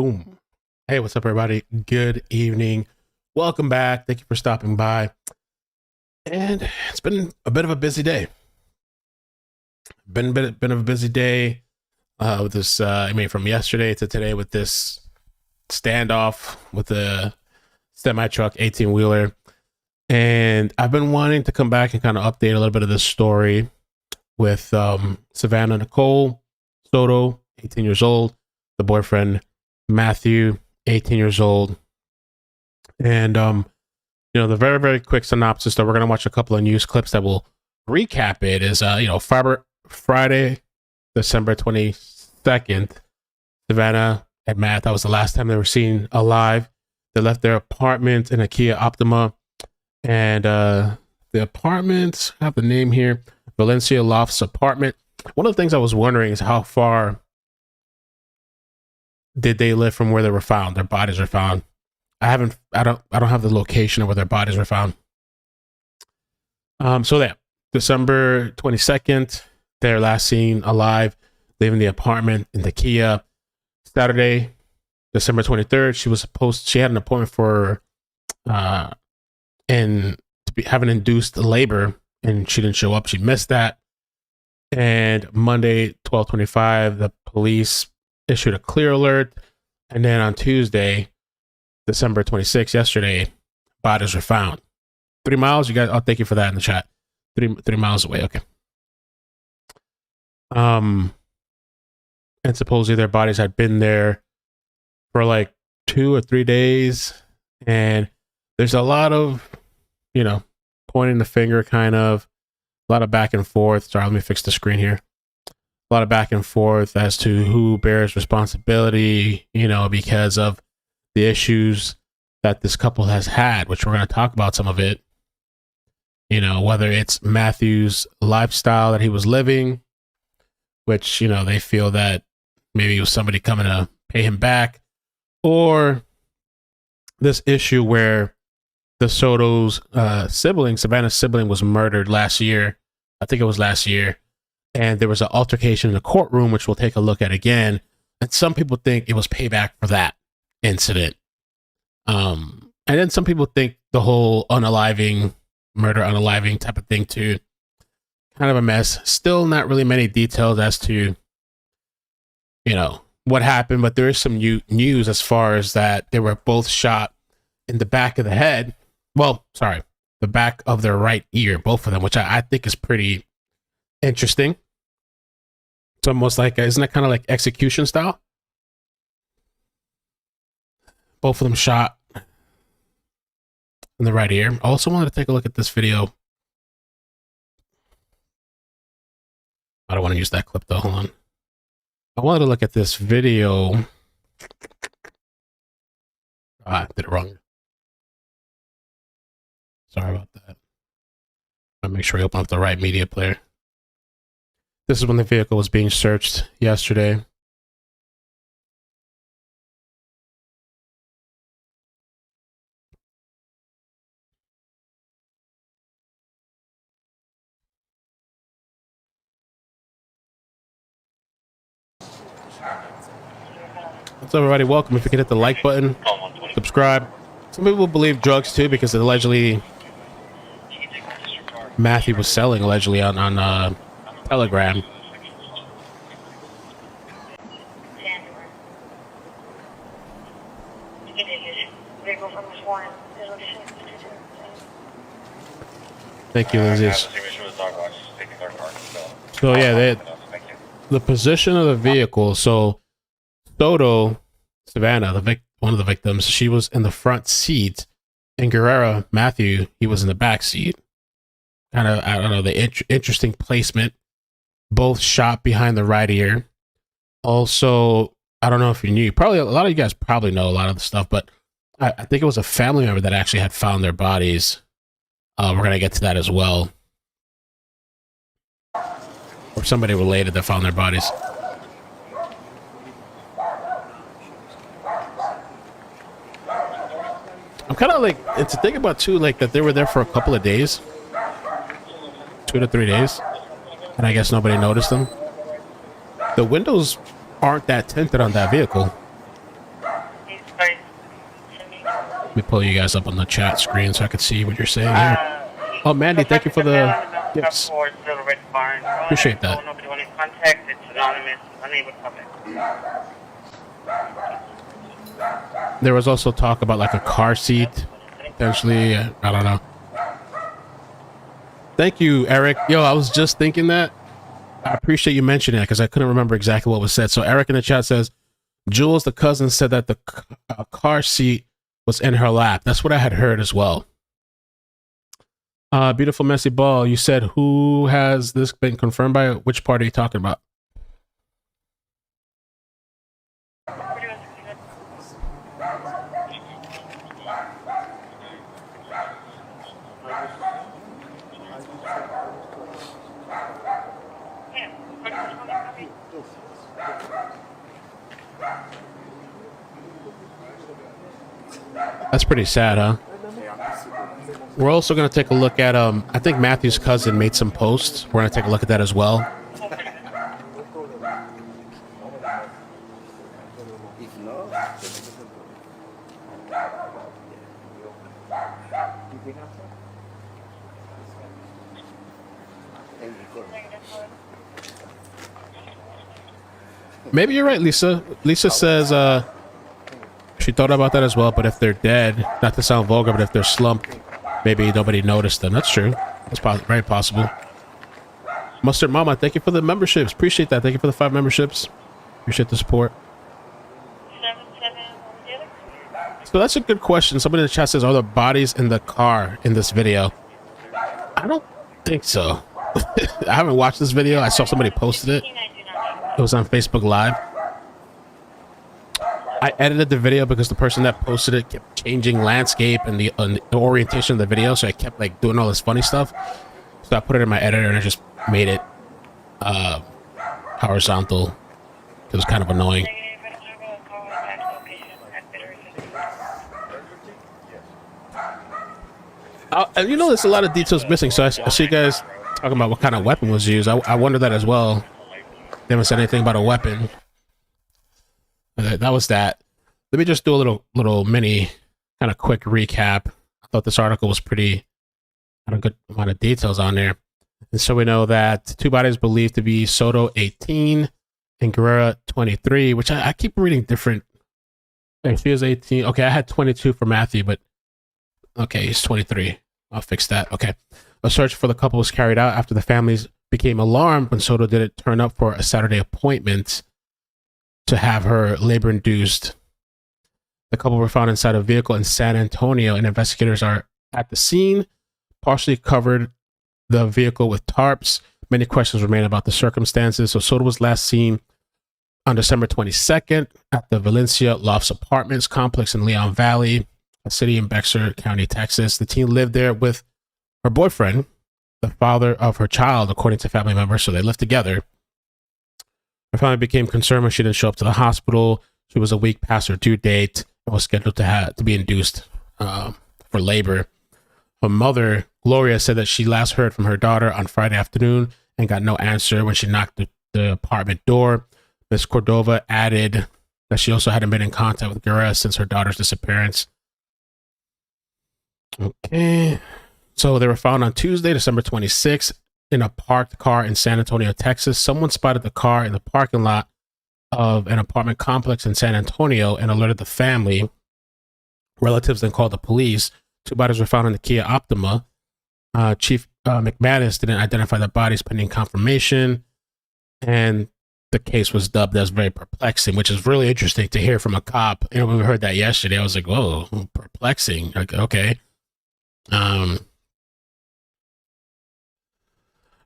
Boom. Hey, what's up, everybody? Good evening. Welcome back. Thank you for stopping by. And it's been a bit of a busy day. Been of a busy day with this. From yesterday to today with this standoff with the semi truck 18-wheeler. And I've been wanting to come back and kind of update a little bit of this story with Savanah Nicole Soto, 18 years old, the boyfriend Matthew, 18 years old. And the very, very quick synopsis that we're going to watch a couple of news clips that will recap it is Friday, December 22nd, Savanah and Matt, that was the last time they were seen alive. They left their apartment in a Kia Optima, and the apartment, I have the name here, Valencia Lofts apartment. One of the things I was wondering is how far did they live from where they were found? Their bodies were found. I don't have the location of where their bodies were found. December 22nd, they're last seen alive, leaving the apartment in the Kia. Saturday, December 23rd, she had an appointment for having induced labor, and she didn't show up. She missed that. And Monday, 12/25, the police issued a clear alert. And then on Tuesday, December 26th, yesterday, bodies were found. 3 miles, you guys, I'll thank you for that in the chat. 3 miles away, okay. And supposedly their bodies had been there for like 2 or 3 days. And there's a lot of, pointing the finger, kind of, a lot of back and forth. Sorry, let me fix the screen here. A lot of back and forth as to who bears responsibility, because of the issues that this couple has had, which we're going to talk about some of it. Whether it's Matthew's lifestyle that he was living, which, they feel that maybe it was somebody coming to pay him back, or this issue where the Soto's Savannah's sibling, was murdered last year. I think it was last year. And there was an altercation in the courtroom, which we'll take a look at again. And some people think it was payback for that incident. And then some people think the whole murder unaliving type of thing too. Kind of a mess. Still not really many details as to, what happened. But there is some news as far as that they were both shot in the back of the head. Well, sorry, the back of their right ear, both of them, which I think is pretty interesting. It's almost like, isn't that kind of like execution style? Both of them shot in the right ear. I also wanted to take a look at this video. I don't want to use that clip though. Hold on. I wanted to look at this video. I did it wrong. Sorry about that. I'll make sure we open up the right media player. This is when the vehicle was being searched yesterday. What's up, everybody? Welcome. If you can hit the like button, subscribe. Some people believe drugs too, because allegedly Matthew was selling allegedly on Telegram. Thank you, Lindsay. So yeah, the position of the vehicle. So Soto, Savanah, one of the victims, she was in the front seat, and Guerrero, Matthew, he was in the back seat. Kind of, I don't know, the interesting placement. Both shot behind the right ear. Also, I don't know if you knew, probably a lot of you guys probably know a lot of the stuff, but I think it was a family member that actually had found their bodies. We're going to get to that as well. Or somebody related that found their bodies. I'm kind of like, it's a thing about too, like that they were there for a couple of days. 2 to 3 days. And I guess nobody noticed them. The windows aren't that tinted on that vehicle. me pull you guys up on the chat screen so I can see what you're saying here. Oh, Mandy, thank you for the gifts. Appreciate that. There was also talk about like a car seat, potentially. I don't know. Thank you, Eric. Yo, I was just thinking that. I appreciate you mentioning it because I couldn't remember exactly what was said. So Eric in the chat says, Jules, the cousin, said that the car seat was in her lap. That's what I had heard as well. Beautiful Messy Ball, you said, who has this been confirmed by? Which part are you talking about? That's pretty sad, huh? We're also going to take a look at, I think Matthew's cousin made some posts. We're going to take a look at that as well. Maybe you're right, Lisa. Lisa says, she thought about that as well, but if they're dead, not to sound vulgar, but if they're slumped, maybe nobody noticed them. That's true. That's very possible. Mustard Mama, thank you for the memberships. Appreciate that. Thank you for the 5 memberships. Appreciate the support. So that's a good question. Somebody in the chat says, are the bodies in the car in this video? I don't think so. I haven't watched this video. I saw somebody posted it. It was on Facebook Live. I edited the video because the person that posted it kept changing landscape and the orientation of the video, so I kept like doing all this funny stuff. So I put it in my editor and I just made it horizontal. It was kind of annoying. You know, there's a lot of details missing, so I see you guys talking about what kind of weapon was used. I wonder that as well. They haven't said anything about a weapon. That was that. Let me just do a little mini kind of quick recap. I thought this article was pretty, had a good amount of details on there. And so we know that 2 bodies believed to be Soto 18 and Guerrera 23, which I keep reading different. Okay, she is 18. Okay, I had 22 for Matthew, but okay, he's 23. I'll fix that. Okay. A search for the couple was carried out after the families became alarmed when Soto didn't turn up for a Saturday appointment to have her labor-induced. The couple were found inside a vehicle in San Antonio, and investigators are at the scene, partially covered the vehicle with tarps. Many questions remain about the circumstances. So Soto was last seen on December 22nd at the Valencia Lofts Apartments complex in Leon Valley, a city in Bexar County, Texas. The teen lived there with her boyfriend, the father of her child, according to family members, so they lived together. Her family became concerned when she didn't show up to the hospital. She was a week past her due date and was scheduled to be induced for labor. Her mother, Gloria, said that she last heard from her daughter on Friday afternoon and got no answer when she knocked the apartment door. Ms. Cordova added that she also hadn't been in contact with Guerrera since her daughter's disappearance. Okay. So they were found on Tuesday, December 26th, in a parked car in San Antonio, Texas. Someone spotted the car in the parking lot of an apartment complex in San Antonio and alerted the family. Relatives then called the police. 2 bodies were found in the Kia Optima. Chief McManus didn't identify the bodies pending confirmation, and the case was dubbed as very perplexing, which is really interesting to hear from a cop. You know, when we heard that yesterday, I was like, whoa, perplexing. Like, okay.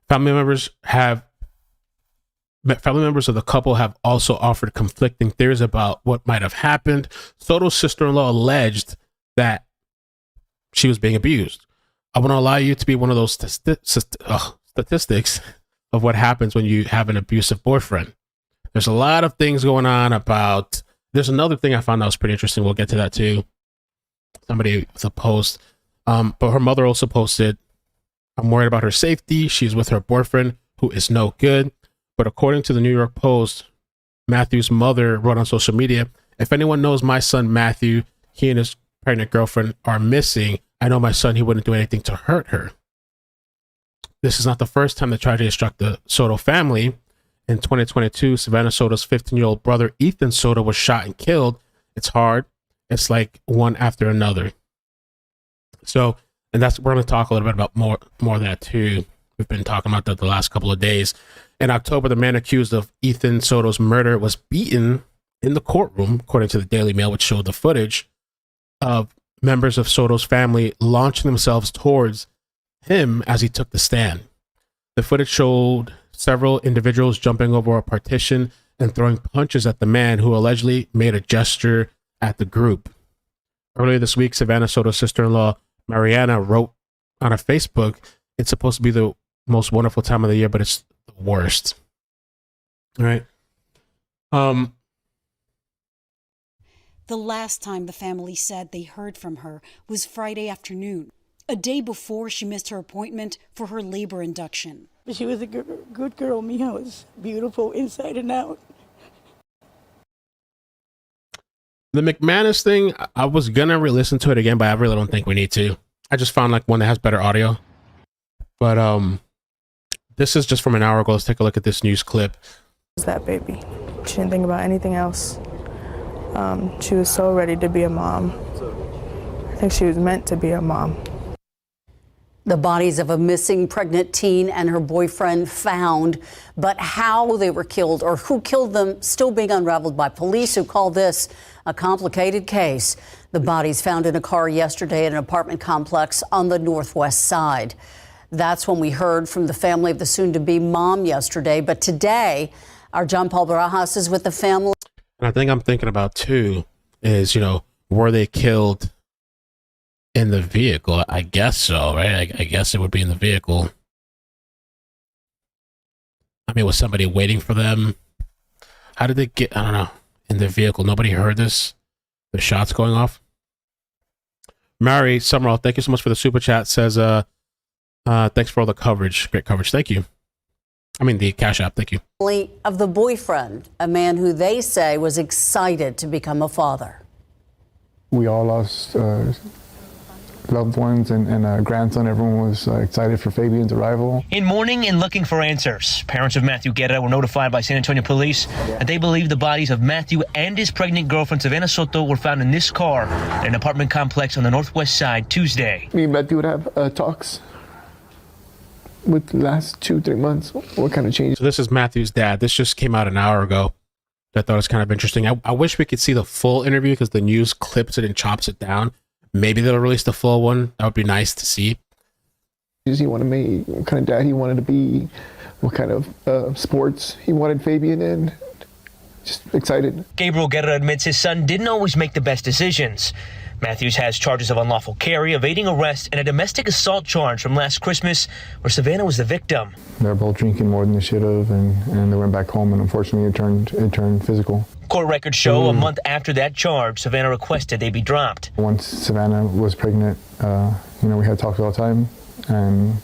Family members of the couple have also offered conflicting theories about what might have happened. Soto's sister-in-law alleged that she was being abused. I want to allow you to be one of those statistics of what happens when you have an abusive boyfriend. There's a lot of things going on about. There's another thing I found that was pretty interesting. We'll get to that too. Somebody with a post. But her mother also posted, I'm worried about her safety. She's with her boyfriend, who is no good. But according to the New York Post, Matthew's mother wrote on social media, if anyone knows my son Matthew, he and his pregnant girlfriend are missing. I know my son, he wouldn't do anything to hurt her. This is not the first time the tragedy struck the Soto family. In 2022, Savanah Soto's 15-year-old brother, Ethan Soto, was shot and killed. It's hard. It's like one after another. So, and that's, we're going to talk a little bit about more of that too. We've been talking about that the last couple of days. In October, the man accused of Ethan Soto's murder was beaten in the courtroom, according to the Daily Mail, which showed the footage of members of Soto's family launching themselves towards him as he took the stand. The footage showed several individuals jumping over a partition and throwing punches at the man, who allegedly made a gesture at the group. Earlier this week, Savanah Soto's sister-in-law, Mariana, wrote on her Facebook, "It's supposed to be the most wonderful time of the year, but it's the worst." All right. The last time the family said they heard from her was Friday afternoon, a day before she missed her appointment for her labor induction. She was a good girl. Mija was beautiful inside and out. The McManus thing, I was going to re-listen to it again, but I really don't think we need to. I just found like one that has better audio. But this is just from an hour ago. Let's take a look at this news clip. That baby. She didn't think about anything else. She was so ready to be a mom. I think she was meant to be a mom. The bodies of a missing pregnant teen and her boyfriend found, but how they were killed or who killed them still being unraveled by police, who call this a complicated case. The bodies found in a car yesterday at an apartment complex on the northwest side. That's when we heard from the family of the soon-to-be mom yesterday. But today, our John Paul Barajas is with the family. And I think I'm thinking about too is, you know, were they killed in the vehicle? I guess so, right? I guess it would be in the vehicle. I mean, was somebody waiting for them? How did they get, I don't know, in the vehicle? Nobody heard this? The shots going off? Mary Summerall, thank you so much for the super chat. Says, thanks for all the coverage. Great coverage. Thank you. I mean, the Cash App. Thank you. Of the boyfriend, a man who they say was excited to become a father. We all lost loved ones and a grandson. Everyone was excited for Fabian's arrival. In mourning and looking for answers, parents of Matthew Guerra were notified by San Antonio police that they believe the bodies of Matthew and his pregnant girlfriend, Savanah Soto, were found in this car at an apartment complex on the northwest side Tuesday. Me and Matthew would have talks with the last 2-3 months. What kind of change? So this is Matthew's dad. This just came out an hour ago. I thought it was kind of interesting. I wish we could see the full interview because the news clips it and chops it down. Maybe they'll release the full one. That would be nice to see. He wanted me, what kind of dad he wanted to be, what kind of sports he wanted Fabian in. Just excited. Gabriel Guerra admits his son didn't always make the best decisions. Matthews has charges of unlawful carry, evading arrest, and a domestic assault charge from last Christmas where Savanah was the victim. They were both drinking more than they should have, and they went back home, and unfortunately it turned physical. Court records show a month after that charge, Savanah requested they be dropped. Once Savanah was pregnant, we had talks all the time, and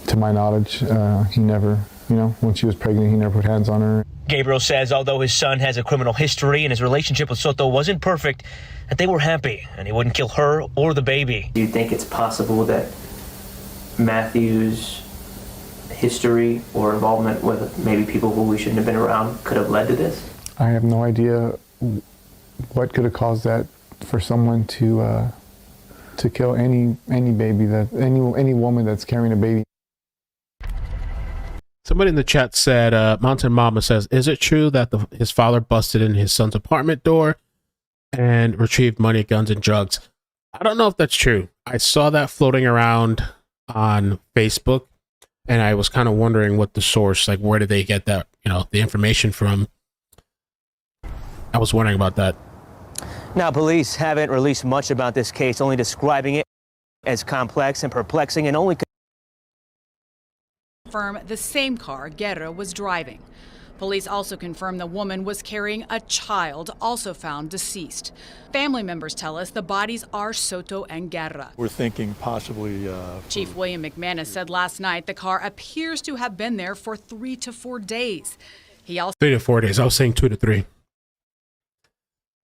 to my knowledge, he never, when she was pregnant, he never put hands on her. Gabriel says although his son has a criminal history and his relationship with Soto wasn't perfect, that they were happy and he wouldn't kill her or the baby. Do you think it's possible that Matthew's history or involvement with maybe people who we shouldn't have been around could have led to this? I have no idea what could have caused that for someone to kill any baby, that any woman that's carrying a baby. Somebody in the chat said, Mountain Mama says, is it true that his father busted in his son's apartment door and retrieved money, guns, and drugs? I don't know if that's true. I saw that floating around on Facebook, and I was kind of wondering what the source, like where did they get that, the information from? I was wondering about that. Now, police haven't released much about this case, only describing it as complex and perplexing and only confirm the same car Guerra was driving. Police also confirm the woman was carrying a child, also found deceased. Family members tell us the bodies are Soto and Guerra. We're thinking possibly... Chief William McManus said last night the car appears to have been there for 3 to 4 days. He also 3 to 4 days. I was saying 2 to 3.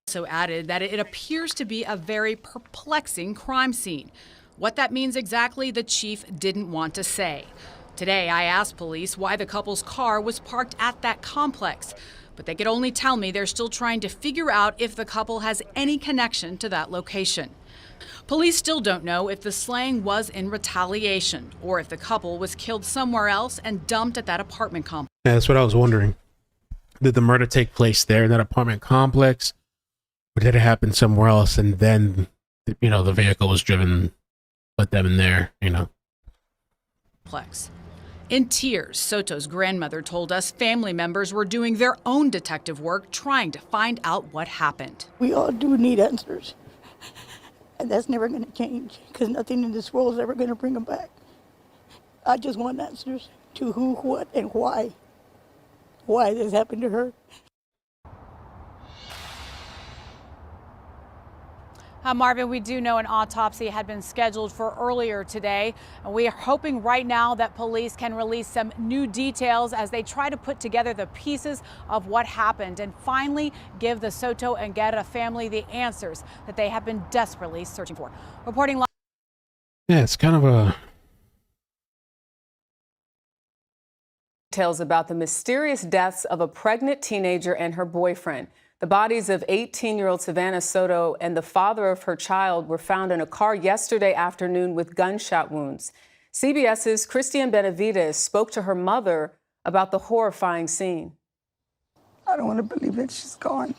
Also added that it appears to be a very perplexing crime scene. What that means exactly, the chief didn't want to say. Today, I asked police why the couple's car was parked at that complex, but they could only tell me they're still trying to figure out if the couple has any connection to that location. Police still don't know if the slaying was in retaliation or if the couple was killed somewhere else and dumped at that apartment complex. Yeah, that's what I was wondering. Did the murder take place there in that apartment complex? Or did it happen somewhere else and then, the vehicle was driven, put them in there, In tears, Soto's grandmother told us family members were doing their own detective work trying to find out what happened. We all do need answers. And that's never going to change because nothing in this world is ever going to bring them back. I just want answers to who, what, and why. Why this happened to her. Marvin, we do know an autopsy had been scheduled for earlier today. And we are hoping right now that police can release some new details as they try to put together the pieces of what happened and finally give the Soto and Guerra family the answers that they have been desperately searching for. Reporting live. Yeah, it's kind of a... Details about the mysterious deaths of a pregnant teenager and her boyfriend. The bodies of 18-year-old Savanah Soto and the father of her child were found in a car yesterday afternoon with gunshot wounds. CBS's Christian Benavides spoke to her mother about the horrifying scene. I don't want to believe that she's gone.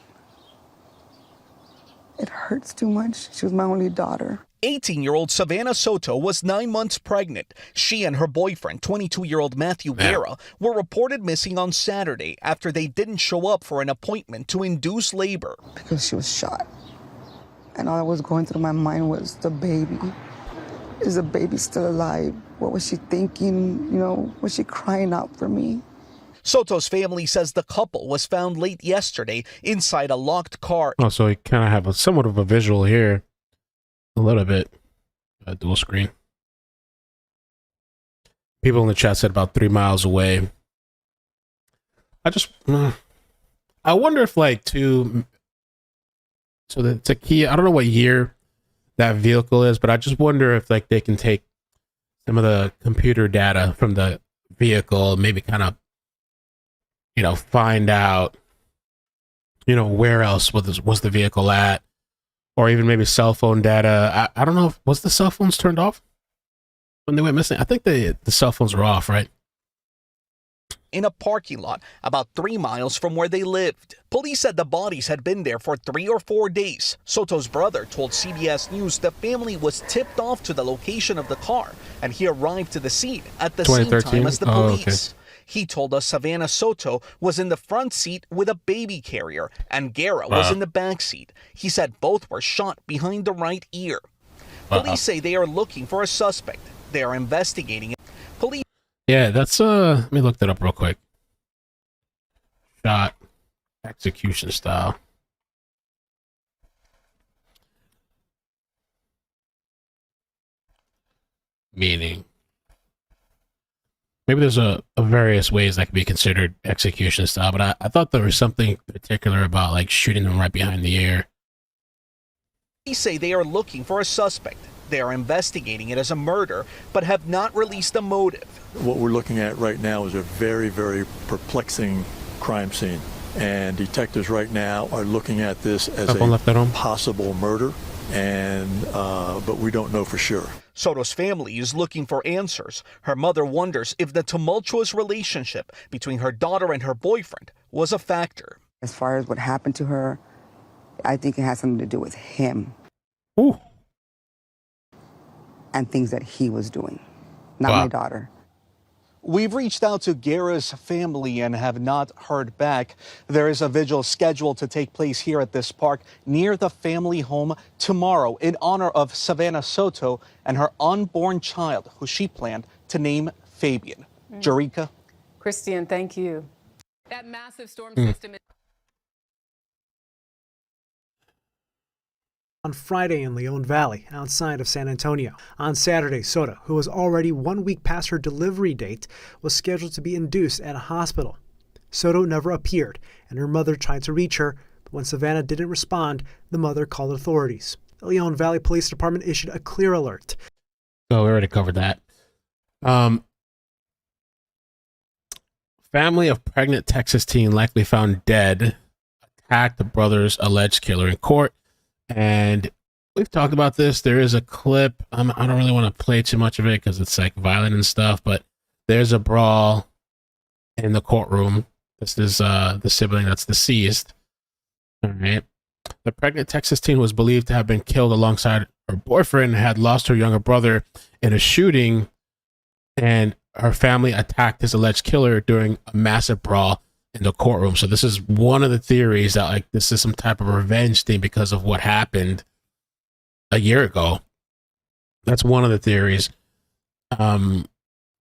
It hurts too much. She was my only daughter. 18-year-old Savanah Soto was 9 months pregnant. She and her boyfriend, 22-year-old Matthew Guerra, were reported missing on Saturday after they didn't show up for an appointment to induce labor. Because she was shot. And all that was going through my mind was the baby. Is the baby still alive? What was she thinking? Was she crying out for me? Soto's family says the couple was found late yesterday inside a locked car. Oh, so we kind of have somewhat of a visual here. A little bit. Dual screen. People in the chat said about 3 miles away. I wonder if so it's a key. I don't know what year that vehicle is, but I just wonder if they can take some of the computer data from the vehicle, maybe kind of, find out, where else was the vehicle at. Or even maybe cell phone data. I don't know. Was the cell phones turned off when they went missing? I think the cell phones were off, right? In a parking lot about 3 miles from where they lived. Police said the bodies had been there for 3 or 4 days. Soto's brother told CBS News the family was tipped off to the location of the car, and he arrived to the scene at the same time as the police. Okay. He told us Savanah Soto was in the front seat with a baby carrier and Guerra was in the back seat. He said both were shot behind the right ear. Police say they are looking for a suspect. They are investigating it. Police. Yeah, that's let me look that up real quick. Shot execution style. Meaning. Maybe there's a various ways that could be considered execution style, but I thought there was something particular about shooting them right behind the ear. Police say they are looking for a suspect. They are investigating it as a murder, but have not released a motive. What we're looking at right now is a very, very perplexing crime scene. And detectives right now are looking at this as a possible murder, but we don't know for sure. Soto's family is looking for answers. Her mother wonders if the tumultuous relationship between her daughter and her boyfriend was a factor. As far as what happened to her, I think it has something to do with him. Ooh. And things that he was doing, not my daughter. We've reached out to Guerra's family and have not heard back. There is a vigil scheduled to take place here at this park near the family home tomorrow in honor of Savanah Soto and her unborn child, who she planned to name Fabian. Jerika. Christian, thank you. That massive storm system. On Friday in Leon Valley, outside of San Antonio. On Saturday, Soto, who was already 1 week past her delivery date, was scheduled to be induced at a hospital. Soto never appeared, and her mother tried to reach her, but When Savanah didn't respond, the mother called authorities. The Leon Valley Police Department issued a clear alert. Oh, we already covered that. Family of pregnant Texas teen likely found dead attacked the brother's alleged killer in court. And we've talked about this. There is a clip. I don't really want to play too much of it because it's like violent and stuff, but there's a brawl in the courtroom. This is the sibling that's deceased. All right. The pregnant Texas teen was believed to have been killed alongside her boyfriend, had lost her younger brother in a shooting, and her family attacked his alleged killer during a massive brawl in the courtroom. So this is one of the theories that like this is some type of revenge thing because of what happened a year ago. That's one of the theories. It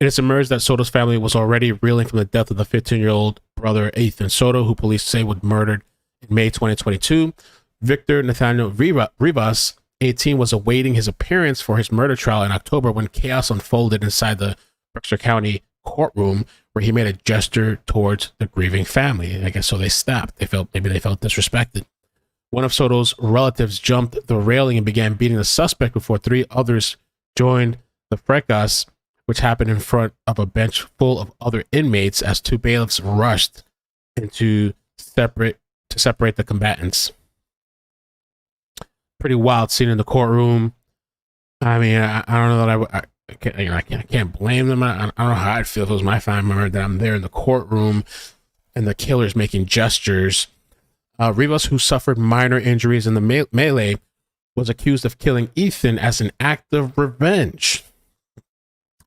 has emerged that Soto's family was already reeling from the death of the 15-year-old brother Ethan Soto, who police say was murdered in May 2022. Victor Nathaniel Rivas, 18, was awaiting his appearance for his murder trial in October when chaos unfolded inside the Berkshire County courtroom, where he made a gesture towards the grieving family. I guess so they stopped. They felt disrespected. One of Soto's relatives jumped the railing and began beating the suspect before three others joined the fracas, which happened in front of a bench full of other inmates as two bailiffs rushed to separate the combatants. Pretty wild scene in the courtroom. I mean, I don't know that I can't blame them. I don't know how I'd feel if it was my family member that I'm there in the courtroom and the killer's making gestures. Rivas, who suffered minor injuries in the melee, was accused of killing Ethan as an act of revenge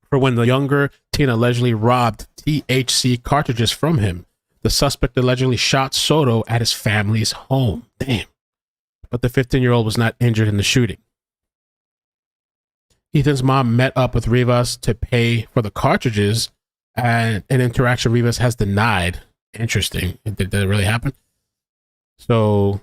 for when the younger teen allegedly robbed THC cartridges from him. The suspect allegedly shot Soto at his family's home. Damn. But the 15-year-old was not injured in the shooting. Ethan's mom met up with Rivas to pay for the cartridges, and an interaction Rivas has denied. Interesting. Did that really happen? So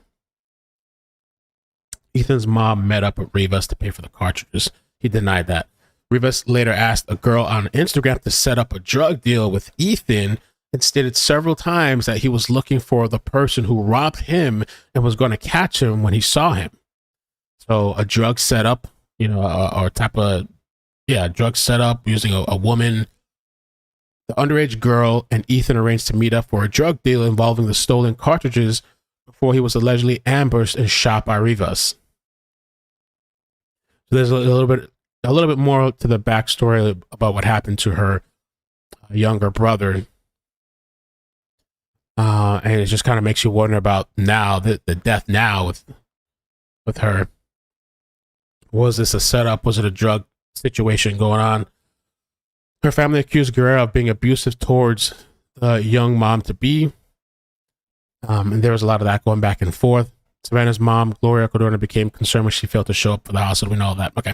Ethan's mom met up with Rivas to pay for the cartridges. He denied that. Rivas later asked a girl on Instagram to set up a drug deal with Ethan and stated several times that he was looking for the person who robbed him and was going to catch him when he saw him. So a drug setup, drug setup using a woman. The underage girl and Ethan arranged to meet up for a drug deal involving the stolen cartridges before he was allegedly ambushed and shot by Rivas. So there's a little bit more to the backstory about what happened to her younger brother. And it just kind of makes you wonder about now, the death now with her. Was this a setup? Was it a drug situation going on? Her family accused Guerrero of being abusive towards the young mom-to-be. And there was a lot of that going back and forth. Savanah's mom, Gloria Cordona, became concerned when she failed to show up for the house, and we know all that. Okay.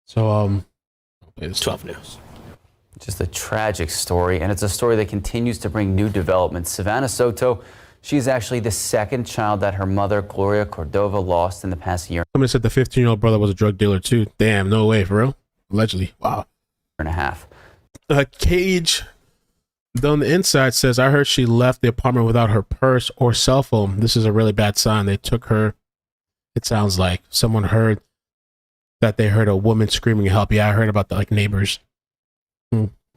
So, it's 12 News. Just a tragic story, and it's a story that continues to bring new developments. Savanah Soto, she's actually the second child that her mother, Gloria Cordova, lost in the past year. Somebody said the 15-year-old brother was a drug dealer, too. Damn, no way, for real? Allegedly. Wow. And a half. A cage on the inside says, I heard she left the apartment without her purse or cell phone. This is a really bad sign. They took her. It sounds like someone heard that they heard a woman screaming help. Yeah, I heard about the neighbors.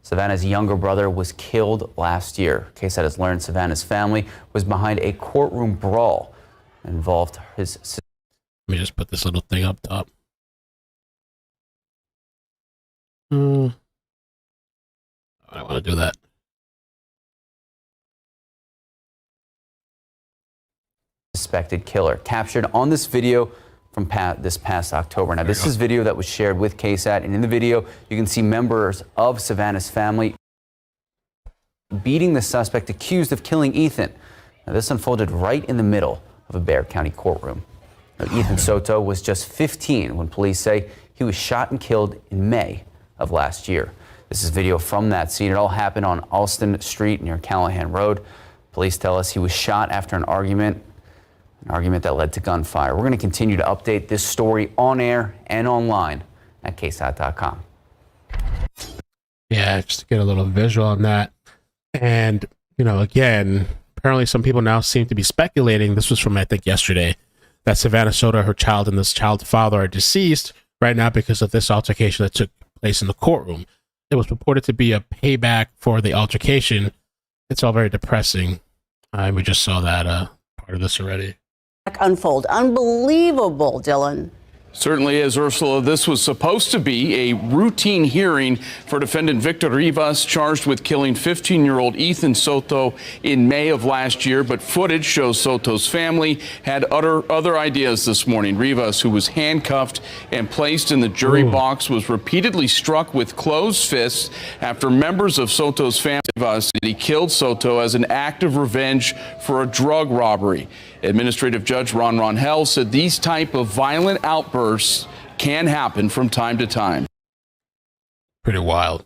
Savanah's younger brother was killed last year. KSAT has learned Savanah's family was behind a courtroom brawl that involved his sister. Let me just put this little thing up top. I don't want to do that. Suspected killer captured on this video from this past October. Now, this is video that was shared with KSAT, and in the video, you can see members of Savanah's family beating the suspect accused of killing Ethan. Now, this unfolded right in the middle of a Bexar County courtroom. Now, Ethan Soto was just 15 when police say he was shot and killed in May of last year. This is video from that scene. It all happened on Alston Street near Callahan Road. Police tell us he was shot after an argument that led to gunfire. We're going to continue to update this story on air and online at ksat.com. Yeah, just to get a little visual on that. And, again, apparently some people now seem to be speculating, this was from, I think, yesterday, that Savanah Soto, her child, and this child's father are deceased right now because of this altercation that took place in the courtroom. It was purported to be a payback for the altercation. It's all very depressing. We just saw that part of this already. Unfold. Unbelievable, Dylan. Certainly is, Ursula. This was supposed to be a routine hearing for defendant Victor Rivas, charged with killing 15-year-old Ethan Soto in May of last year. But footage shows Soto's family had other ideas this morning. Rivas, who was handcuffed and placed in the jury box, was repeatedly struck with closed fists after members of Soto's family said he killed Soto as an act of revenge for a drug robbery. Administrative Judge Ron Hell said these type of violent outbursts can happen from time to time. Pretty wild.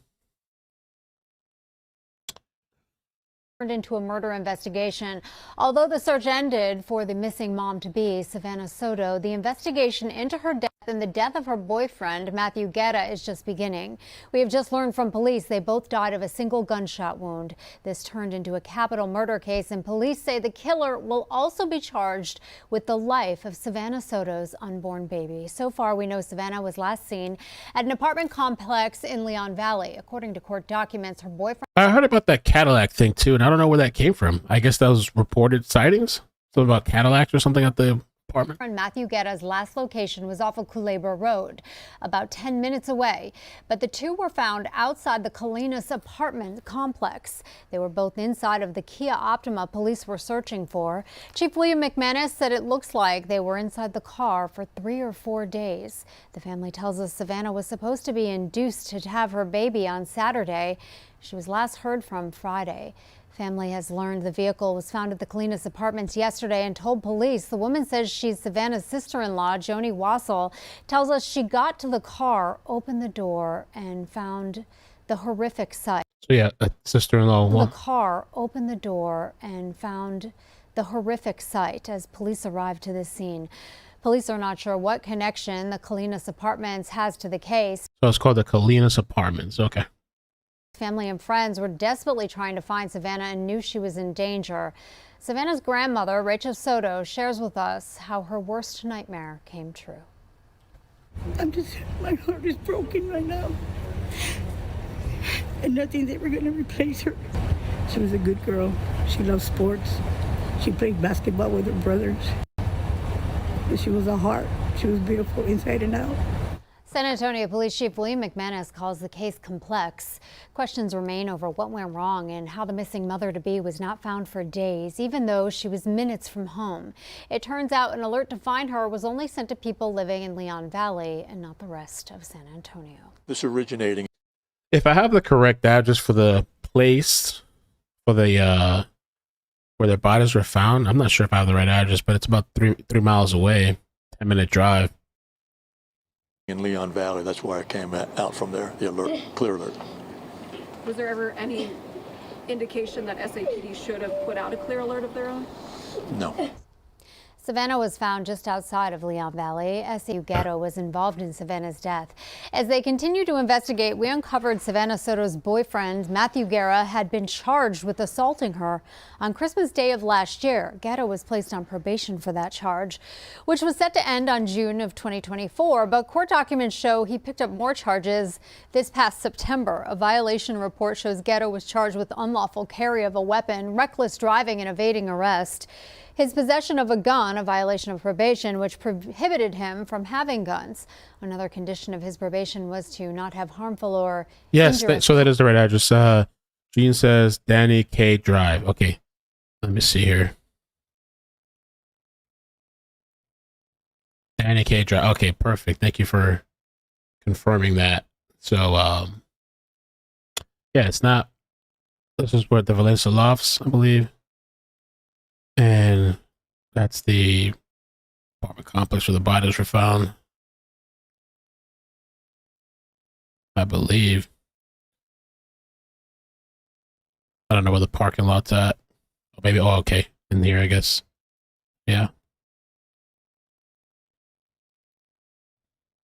Turned into a murder investigation. Although the search ended for the missing mom-to-be, Savanah Soto, the investigation into her death and the death of her boyfriend, Matthew Guerra, is just beginning. We have just learned from police they both died of a single gunshot wound. This turned into a capital murder case, and police say the killer will also be charged with the life of Savanah Soto's unborn baby. So far, we know Savanah was last seen at an apartment complex in Leon Valley. According to court documents, her boyfriend... I heard about that Cadillac thing, too, and I don't know where that came from. I guess that was reported sightings? Something about Cadillacs or something at the apartment? Matthew Guerra's last location was off of Culebra Road, about 10 minutes away. But the two were found outside the Colinas apartment complex. They were both inside of the Kia Optima police were searching for. Chief William McManus said it looks like they were inside the car for 3 or 4 days. The family tells us Savanah was supposed to be induced to have her baby on Saturday. She was last heard from Friday. Family has learned the vehicle was found at the Colinas apartments yesterday and told police. The woman says she's Savanah's sister-in-law. Joni Wassel tells us she got to the car, opened the door, and found the horrific sight. So yeah, a sister-in-law. The car opened the door and found the horrific sight as police arrived to the scene. Police are not sure what connection the Colinas apartments has to the case. So it's called the Colinas apartments. Okay. Family and friends were desperately trying to find Savanah and knew she was in danger. Savanah's grandmother, Rachel Soto, shares with us how her worst nightmare came true. My heart is broken right now. And nothing's ever going to replace her. She was a good girl. She loved sports. She played basketball with her brothers. But she was a heart. She was beautiful inside and out. San Antonio Police Chief William McManus calls the case complex. Questions remain over what went wrong and how the missing mother-to-be was not found for days, even though she was minutes from home. It turns out an alert to find her was only sent to people living in Leon Valley and not the rest of San Antonio. This originating. If I have the correct address for the place, for the where their bodies were found, I'm not sure if I have the right address, but it's about three miles away, 10-minute drive. In Leon Valley, that's where I came out from there, the alert, clear alert. Was there ever any indication that SAPD should have put out a clear alert of their own? No. Savanah was found just outside of Leon Valley. SAU Ghetto was involved in Savanah's death. As they continue to investigate, we uncovered Savanah Soto's boyfriend, Matthew Guerra, had been charged with assaulting her on Christmas Day of last year. Guerra was placed on probation for that charge, which was set to end on June of 2024. But court documents show he picked up more charges this past September. A violation report shows Guerra was charged with unlawful carry of a weapon, reckless driving, and evading arrest. His possession of a gun, a violation of probation, which prohibited him from having guns. Another condition of his probation was to not have harmful or injurious. So that is the right address. Jean says Danny K. Drive. Okay, let me see here. Danny K. Drive. Okay, perfect. Thank you for confirming that. So, yeah, it's not. This is where the Valencia Lofts, I believe. And that's the apartment complex where the bodies were found, I believe. I don't know where the parking lot's at. Oh, maybe, oh, okay. In here, I guess. Yeah.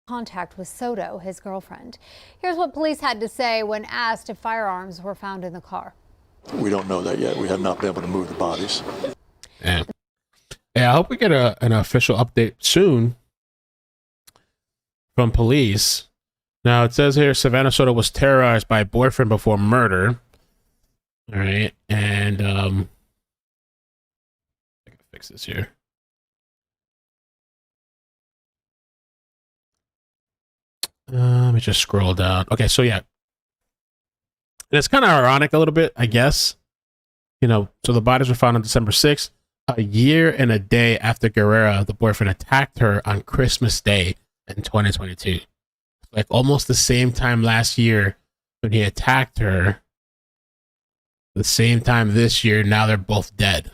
Contact with Soto, his girlfriend. Here's what police had to say when asked if firearms were found in the car. We don't know that yet. We have not been able to move the bodies. Yeah, I hope we get an official update soon from police. Now, it says here Savanah Soto was terrorized by a boyfriend before murder. All right, and I can fix this here. Let me just scroll down. Okay, so yeah. And it's kind of ironic a little bit, I guess. You know, so the bodies were found on December 6th, a year and a day after Guerrera, the boyfriend, attacked her on Christmas Day in 2022. Like almost the same time last year when he attacked her, the same time this year, now they're both dead.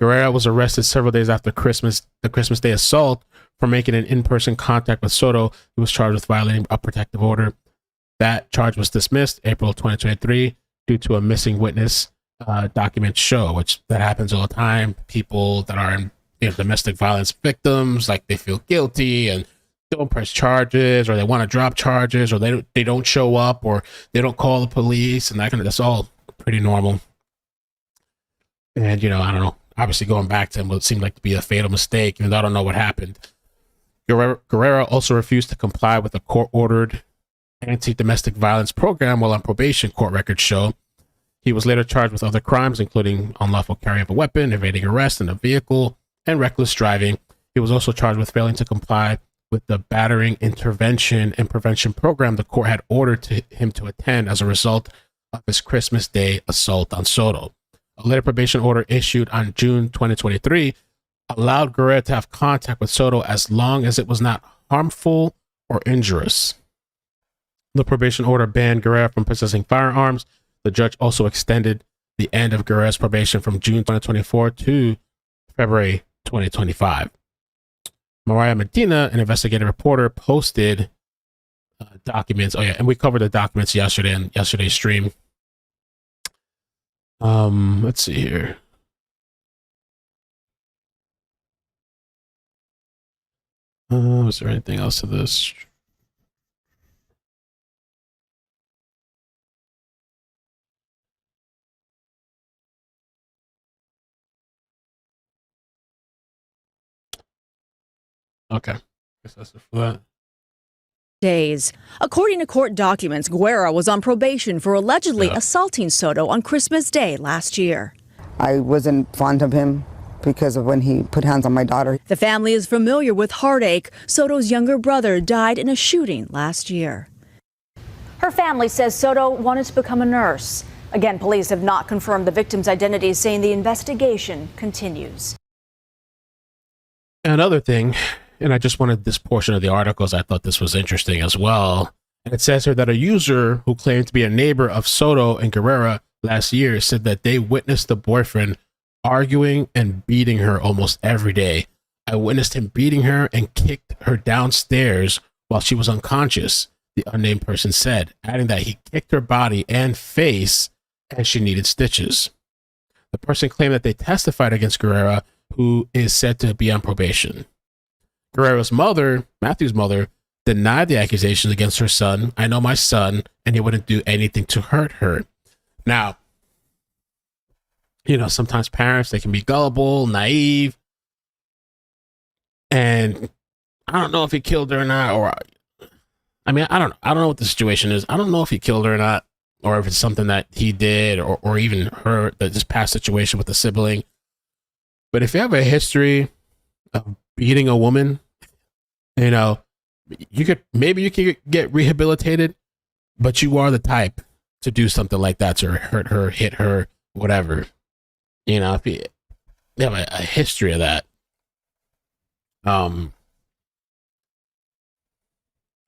Guerrera was arrested several days after the Christmas Day assault for making an in-person contact with Soto. He was charged with violating a protective order. That charge was dismissed April 2023 due to a missing witness. Documents show, which that happens all the time. People that are domestic violence victims, like they feel guilty and don't press charges, or they want to drop charges, or they don't show up, or they don't call the police, and that's all pretty normal. And I don't know. Obviously, going back to him would seem like to be a fatal mistake, even though I don't know what happened. Guerrera also refused to comply with a court-ordered anti-domestic violence program while on probation, court records show. He was later charged with other crimes, including unlawful carry of a weapon, evading arrest in a vehicle, and reckless driving. He was also charged with failing to comply with the battering intervention and prevention program the court had ordered him to attend as a result of his Christmas Day assault on Soto. A later probation order issued on June 2023 allowed Guerrera to have contact with Soto as long as it was not harmful or injurious. The probation order banned Guerrera from possessing firearms. The judge also extended the end of Guerrera's probation from June 2024 to February 2025. Mariah Medina, an investigative reporter, posted documents. Oh yeah, and we covered the documents yesterday in yesterday's stream. Let's see here. Was there anything else to this? Okay. Guess that's it for that. Days. According to court documents, Guerrera was on probation for allegedly assaulting Soto on Christmas Day last year. I wasn't fond of him because of when he put hands on my daughter. The family is familiar with heartache. Soto's younger brother died in a shooting last year. Her family says Soto wanted to become a nurse. Again, police have not confirmed the victim's identity, saying the investigation continues. Another thing, and I just wanted this portion of the articles, I thought this was interesting as well. And it says here that a user who claimed to be a neighbor of Soto and Guerrera last year said that they witnessed the boyfriend arguing and beating her almost every day. I witnessed him beating her and kicked her downstairs while she was unconscious, the unnamed person said, adding that he kicked her body and face as she needed stitches. The person claimed that they testified against Guerrera, who is said to be on probation. Guerrera's mother, Matthew's mother, denied the accusations against her son. I know my son, and he wouldn't do anything to hurt her. Now, sometimes parents, they can be gullible, naive, and I don't know if he killed her or not, or I don't know what the situation is. I don't know if he killed her or not, or if it's something that he did, or even her, this past situation with the sibling. But if you have a history of beating a woman, you could get rehabilitated, but you are the type to do something like that, to hurt her, hit her, whatever. If you have a history of that, I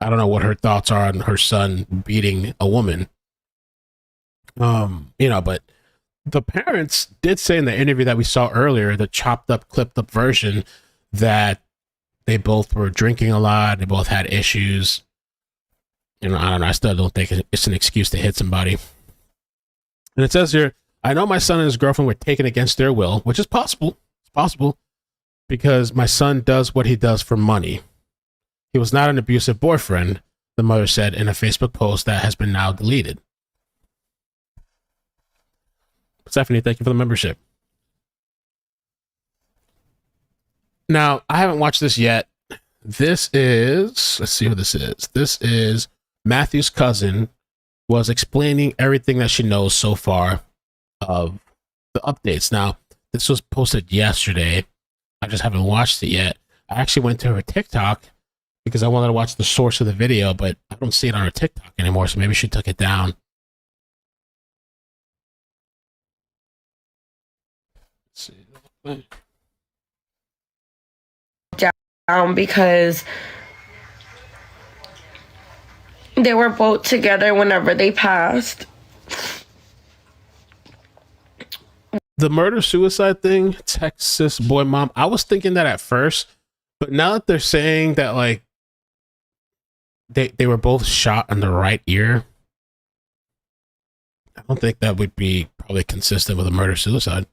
don't know what her thoughts are on her son beating a woman. But the parents did say in the interview that we saw earlier, the chopped up, clipped up version, that they both were drinking a lot. They both had issues. I don't know. I still don't think it's an excuse to hit somebody. And it says here, I know my son and his girlfriend were taken against their will, which is possible. It's possible because my son does what he does for money. He was not an abusive boyfriend, the mother said in a Facebook post that has been now deleted. Stephanie, thank you for the membership. Now, I haven't watched this yet. This is, let's see who this is. This is Matthew's cousin, was explaining everything that she knows so far of the updates. Now, this was posted yesterday. I just haven't watched it yet. I actually went to her TikTok because I wanted to watch the source of the video, but I don't see it on her TikTok anymore, so maybe she took it down. Let's see. Down because they were both together whenever they passed. The murder-suicide thing, Texas boy mom, I was thinking that at first, but now that they're saying that, like, they were both shot in the right ear, I don't think that would be probably consistent with a murder-suicide.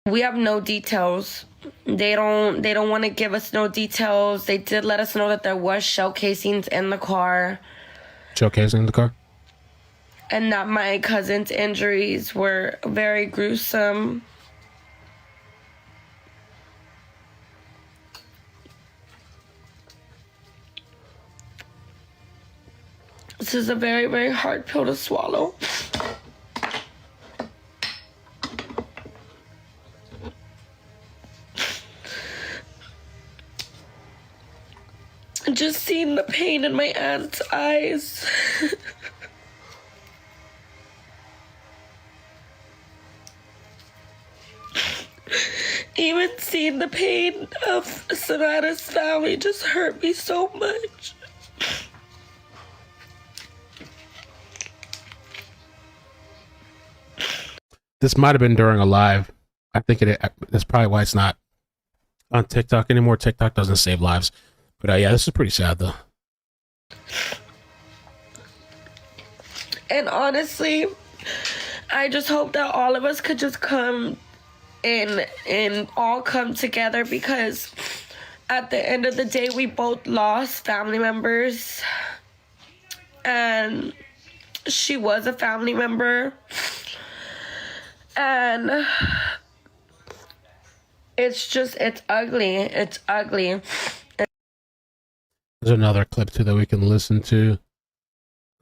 We have no details. They don't want to give us no details. They did let us know that there was shell casings in the car. Shell casing in the car? And that my cousin's injuries were very gruesome. This is a very, very hard pill to swallow. Just seeing the pain in my aunt's eyes. Even seeing the pain of Savanah's family just hurt me so much. This might have been during a live. I think that's probably why it's not on TikTok anymore. TikTok doesn't save lives. But yeah, this is pretty sad though. And honestly, I just hope that all of us could just come and all come together, because at the end of the day, we both lost family members. And she was a family member. And it's ugly. It's ugly. There's another clip too that we can listen to.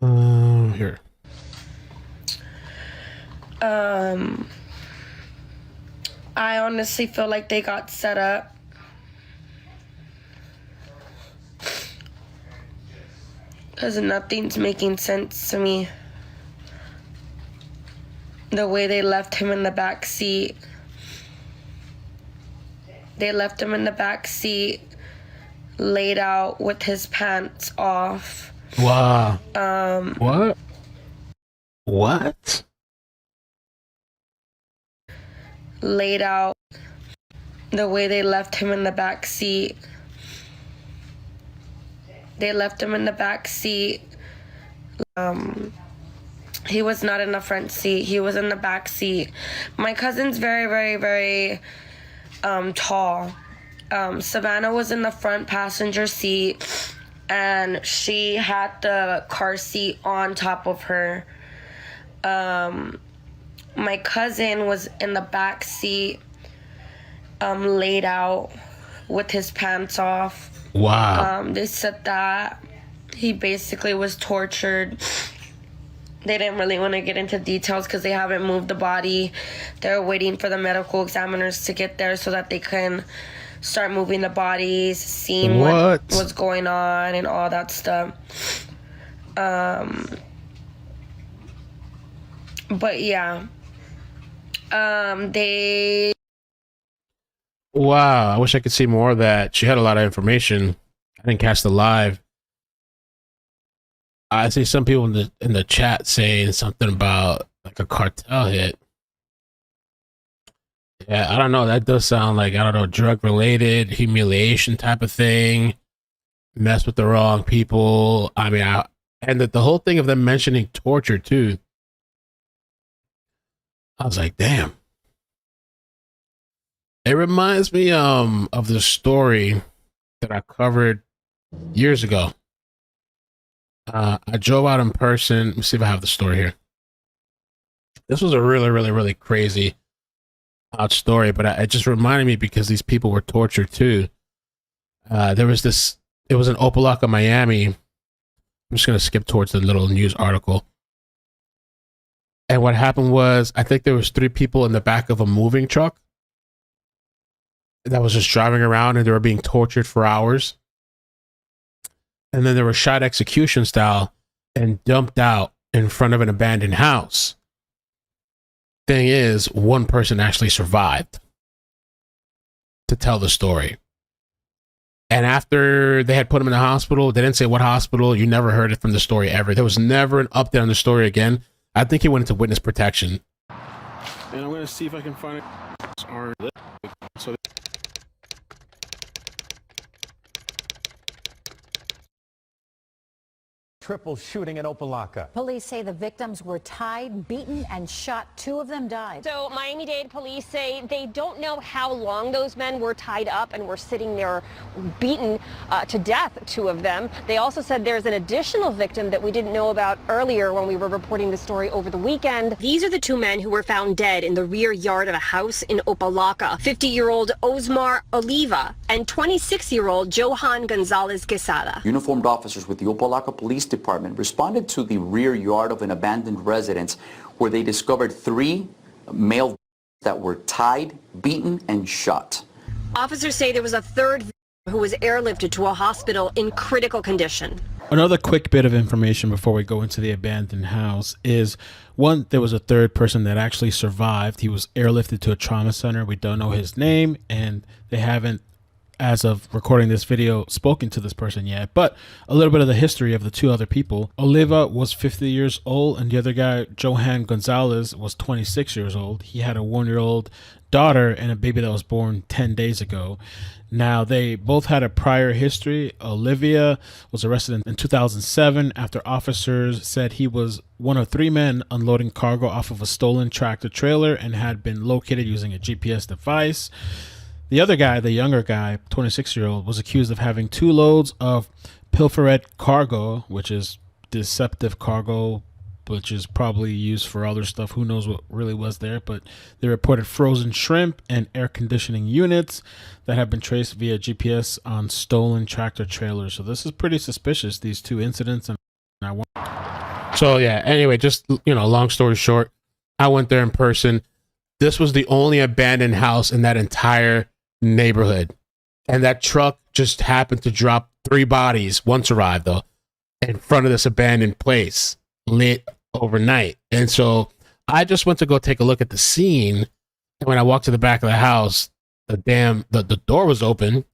Here. I honestly feel like they got set up. Because nothing's making sense to me. The way they left him in the back seat. They left him in the back seat, laid out with his pants off. Wow. What? Laid out. The way they left him in the back seat. They left him in the back seat. He was not in the front seat. He was in the back seat. My cousin's very, very, very tall. Savanah was in the front passenger seat, and she had the car seat on top of her. My cousin was in the back seat, laid out with his pants off. Wow. They said that he basically was tortured. They didn't really want to get into details because they haven't moved the body. They're waiting for the medical examiners to get there so that they can start moving the bodies, seeing what's going on and all that stuff. But yeah. They... Wow, I wish I could see more of that. She had a lot of information. I didn't catch the live. I see some people in the chat saying something about like a cartel hit. Yeah, I don't know. That does sound like, I don't know, drug related, humiliation type of thing. Mess with the wrong people. I mean, and the whole thing of them mentioning torture too. I was like, damn. It reminds me of the story that I covered years ago. I drove out in person. Let me see if I have the story here. This was a really, really, really crazy story, but it just reminded me because these people were tortured too. There was this, it was in Opelika, Miami. I'm just going to skip towards the little news article. And what happened was, I think there was 3 people in the back of a moving truck that was just driving around, and they were being tortured for hours. And then they were shot execution style and dumped out in front of an abandoned house. Thing is, one person actually survived to tell the story. And after they had put him in the hospital, they didn't say what hospital. You never heard it from the story ever. There was never an update on the story again. I think he went into witness protection. And I'm going to see if I can find it. So triple shooting in Opelika. Police say the victims were tied, beaten, and shot. 2 of them died. So Miami-Dade police say they don't know how long those men were tied up and were sitting there beaten to death, 2 of them. They also said there's an additional victim that we didn't know about earlier when we were reporting the story over the weekend. These are the 2 men who were found dead in the rear yard of a house in Opelika. 50-year-old Osmar Oliva and 26-year-old Johan Gonzalez Quesada. Uniformed officers with the Opelika Police Department responded to the rear yard of an abandoned residence where they discovered 3 male that were tied, beaten, and shot. Officers say there was a 3rd who was airlifted to a hospital in critical condition. Another quick bit of information before we go into the abandoned house is, one, there was a 3rd person that actually survived. He was airlifted to a trauma center. We don't know his name, and they haven't, as of recording this video, spoken to this person yet. But a little bit of the history of the 2 other people. Oliva was 50 years old, and the other guy, Johan Gonzalez, was 26 years old. He had a 1-year-old daughter and a baby that was born 10 days ago. Now, they both had a prior history. Olivia was arrested in 2007 after officers said he was one of 3 men unloading cargo off of a stolen tractor trailer and had been located using a GPS device. The other guy, the younger guy, 26-year-old, was accused of having 2 loads of pilfered cargo, which is deceptive cargo, which is probably used for other stuff. Who knows what really was there, but they reported frozen shrimp and air conditioning units that have been traced via GPS on stolen tractor trailers. So this is pretty suspicious, these 2 incidents. And so yeah, anyway, just, long story short, I went there in person. This was the only abandoned house in that entire neighborhood, and that truck just happened to drop 3 bodies, 1 survived though, in front of this abandoned place, lit overnight. And so I just went to go take a look at the scene, and when I walked to the back of the house, the door was open,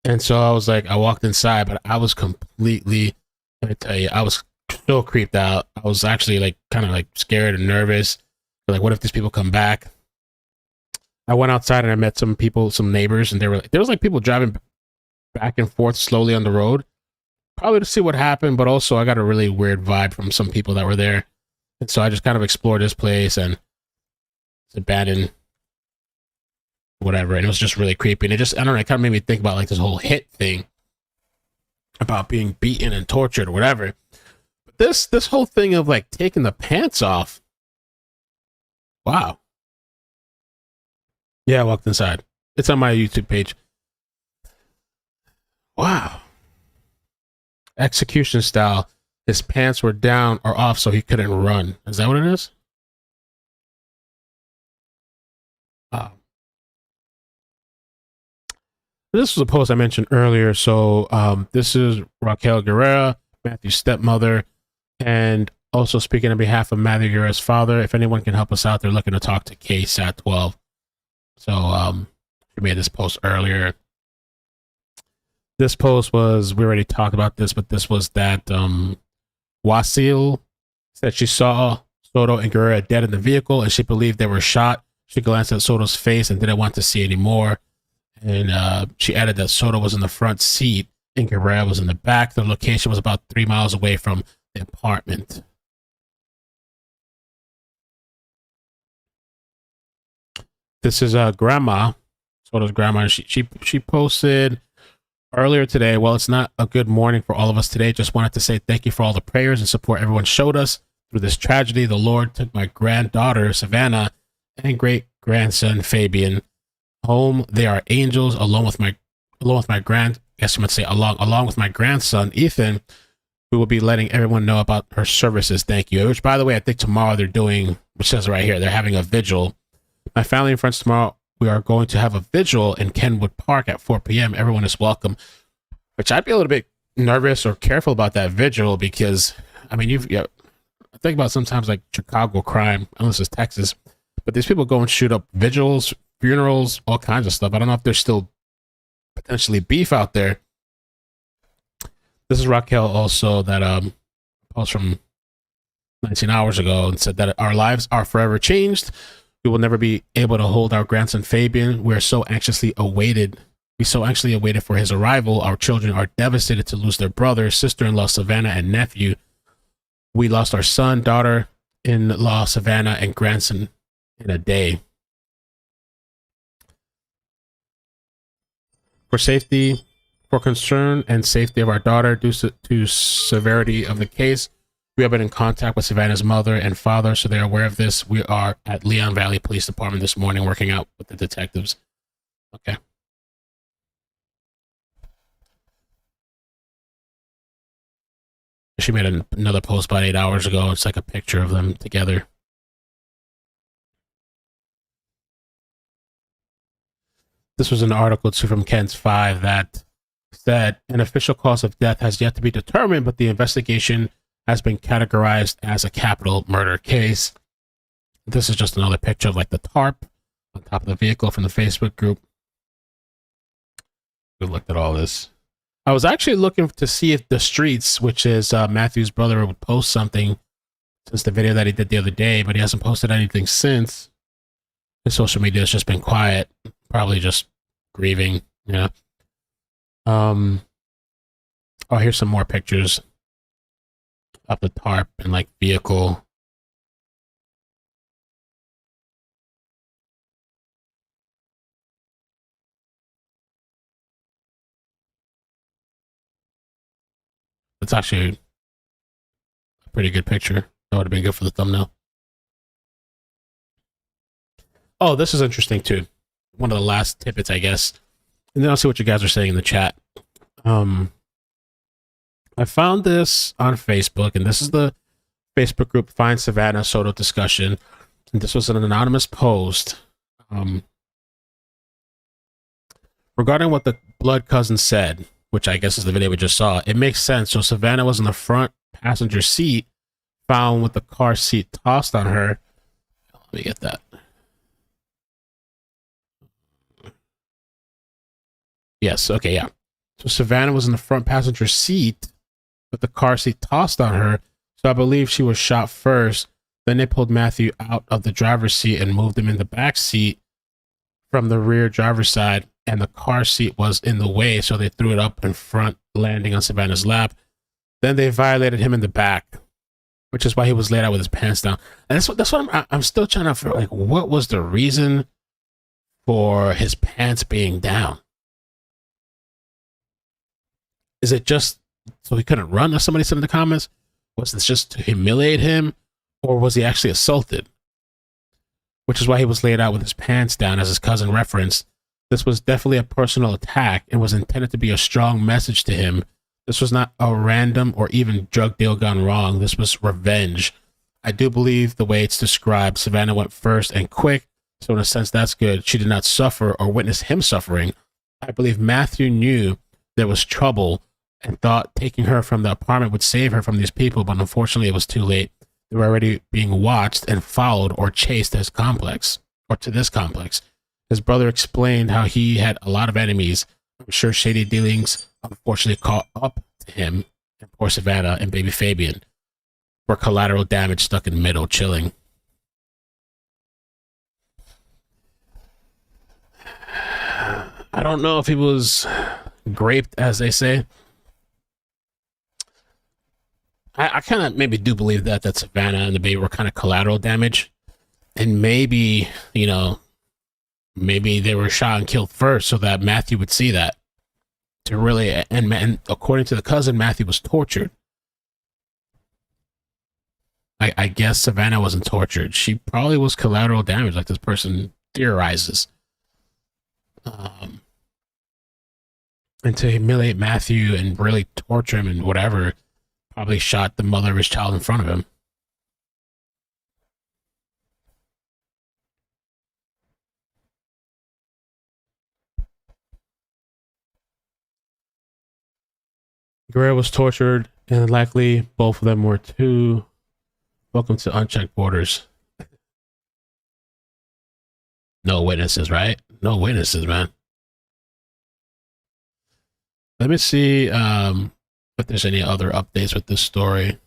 and so I was like, I walked inside, but I was completely, let me tell you, I was so creeped out. I was actually kind of scared and nervous, like, what if these people come back? I went outside and I met some people, some neighbors, and there was people driving back and forth slowly on the road, probably to see what happened, but also I got a really weird vibe from some people that were there. And so I just kind of explored this place, and it's abandoned, whatever, and it was just really creepy. And it just, I don't know, it kind of made me think about this whole hit thing about being beaten and tortured or whatever. But this whole thing of taking the pants off, wow. Yeah, I walked inside. It's on my YouTube page. Wow. Execution style. His pants were down or off so he couldn't run. Is that what it is? Wow. This was a post I mentioned earlier. So this is Raquel Guerrera, Matthew's stepmother, and also speaking on behalf of Matthew Guerrera's father. If anyone can help us out, they're looking to talk to KSAT 12. So we made this post earlier. This post was, we already talked about this, but this was that Wasil said she saw Soto and Guerrera dead in the vehicle, and she believed they were shot. She glanced at Soto's face and didn't want to see anymore. And she added that Soto was in the front seat and Guerrera was in the back. The location was about 3 miles away from the apartment. This is grandma, Soto's grandma. She posted earlier today. Well, it's not a good morning for all of us today. Just wanted to say thank you for all the prayers and support everyone showed us through this tragedy. The Lord took my granddaughter, Savanah, and great-grandson, Fabian, home. They are angels, along with my grandson, Ethan. We will be letting everyone know about her services. Thank you. Which, by the way, I think tomorrow they're doing, which says right here, they're having a vigil. My family and friends tomorrow, we are going to have a vigil in Kenwood Park at 4 p.m. Everyone is welcome. Which I'd be a little bit nervous or careful about that vigil because, I mean, I think about sometimes like Chicago crime, unless it's Texas, but these people go and shoot up vigils, funerals, all kinds of stuff. I don't know if there's still potentially beef out there. This is Raquel also that post from 19 hours ago and said that our lives are forever changed. We will never be able to hold our grandson Fabian. We so anxiously awaited for his arrival. Our children are devastated to lose their brother, sister-in-law Savanah, and nephew. We lost our son, daughter-in-law Savanah, and grandson in a day. For concern and safety of our daughter, due to severity of the case, we have been in contact with Savanah's mother and father, so they're aware of this. We are at Leon Valley Police Department this morning working out with the detectives. Okay. She made another post about 8 hours ago. It's like a picture of them together. This was an article too from Kent's 5 that said an official cause of death has yet to be determined, but the investigation has been categorized as a capital murder case. This is just another picture of like the tarp on top of the vehicle from the Facebook group. We looked at all this. I was actually looking to see if the streets, which is Matthew's brother, would post something since the video that he did the other day, but he hasn't posted anything since. His social media has just been quiet, probably just grieving, you know. Oh, here's some more pictures of the tarp and like vehicle. It's actually a pretty good picture. That would have been good for the thumbnail. Oh, this is interesting too. One of the last tidbits, I guess. And then I'll see what you guys are saying in the chat. I found this on Facebook, and this is the Facebook group Find Savanah Soto discussion. And this was an anonymous post regarding what the blood cousin said, which I guess is the video we just saw. It makes sense. So Savanah was in the front passenger seat, found with the car seat tossed on her. Let me get that. Yes, okay, yeah. So Savanah was in the front passenger seat with the car seat tossed on her. So I believe she was shot first. Then they pulled Matthew out of the driver's seat and moved him in the back seat from the rear driver's side, and the car seat was in the way, so they threw it up in front, landing on Savanah's lap. Then they violated him in the back, which is why he was laid out with his pants down. And that's what I'm still trying to figure, like, what was the reason for his pants being down? Is it just so he couldn't run, as somebody said in the comments? Was this just to humiliate him, or was he actually assaulted? Which is why he was laid out with his pants down, as his cousin referenced. This was definitely a personal attack and was intended to be a strong message to him. This was not a random or even drug deal gone wrong. This was revenge. I do believe the way it's described, Savanah went first and quick, so in a sense that's good. She did not suffer or witness him suffering. I believe Matthew knew there was trouble and thought taking her from the apartment would save her from these people, but unfortunately it was too late. They were already being watched and followed or chased to this complex. His brother explained how he had a lot of enemies. I'm sure shady dealings unfortunately caught up to him and poor Savanah and baby Fabian were collateral damage stuck in the middle, chilling. I don't know if he was graped, as they say. I kind of maybe do believe that Savanah and the baby were kind of collateral damage. And maybe, you know, maybe they were shot and killed first so that Matthew would see that to really, and according to the cousin, Matthew was tortured. I guess Savanah wasn't tortured. She probably was collateral damage, like this person theorizes. And to humiliate Matthew and really torture him and whatever, probably shot the mother of his child in front of him. Guerrero was tortured, and likely both of them were too. Welcome to Unchecked Borders. No witnesses, right? No witnesses, man. Let me see if there's any other updates with this story.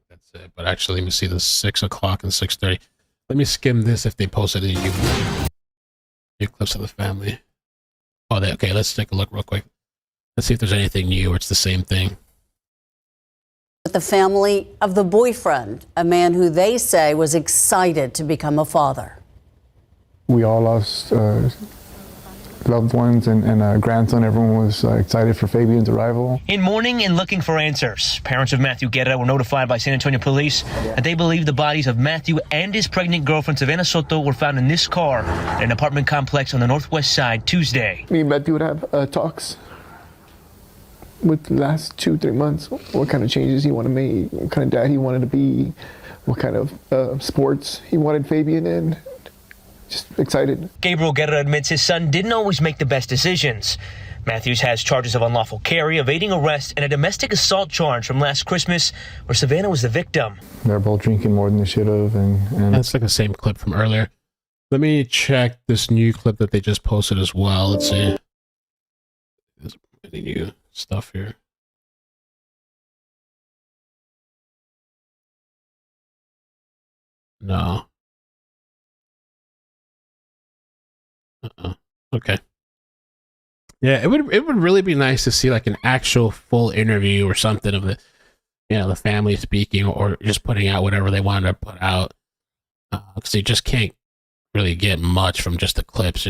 That's it. But actually, let me see the 6 o'clock and 6:30. Let me skim this if they posted any new clips of the family. Oh, okay. Let's take a look real quick. Let's see if there's anything new or it's the same thing. With the family of the boyfriend, a man who they say was excited to become a father. We all lost loved ones and a grandson. Everyone was excited for Fabian's arrival. In mourning and looking for answers, parents of Matthew Guerra were notified by San Antonio police that they believe the bodies of Matthew and his pregnant girlfriend Savanah Soto were found in this car at an apartment complex on the northwest side Tuesday. Me and Matthew would have talks with the last 2-3 months. What kind of changes he wanted to make, what kind of dad he wanted to be, what kind of sports he wanted Fabian in. Just excited. Gabriel Guerra admits his son didn't always make the best decisions. Matthews has charges of unlawful carry, evading arrest, and a domestic assault charge from last Christmas where Savanah was the victim. They're both drinking more than they should have. And that's like the same clip from earlier. Let me check this new clip that they just posted as well. Let's see. There's any new stuff here. No. Okay. Yeah, it would really be nice to see like an actual full interview or something of the, the family speaking or just putting out whatever they wanted to put out, because they just can't really get much from just the clips,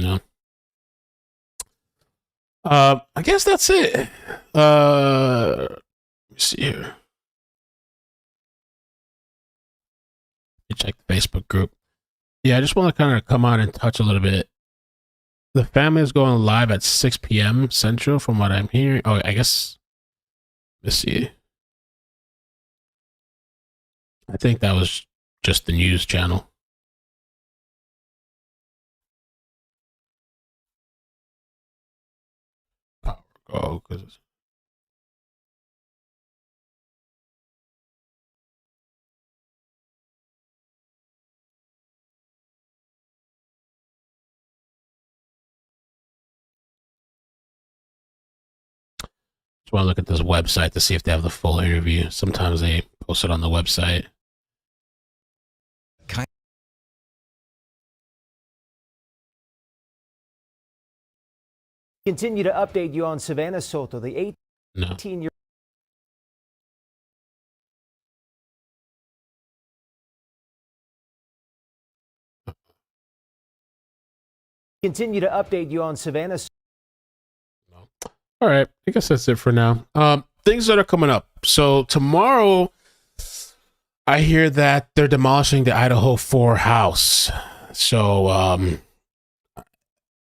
I guess that's it. Let me see here. Let me check the Facebook group. Yeah, I just want to kind of come on and touch a little bit. The family is going live at 6 p.m. Central from what I'm hearing. Oh, I guess, let's see. I think that was just the news channel. Oh, because just want to look at this website to see if they have the full interview. Sometimes they post it on the website. Continue to update you on Savanah Soto, the 18-year-old. Continue to update you on Savanah. All right, I guess that's it for now. Things that are coming up. So tomorrow, I hear that they're demolishing the Idaho 4 house. So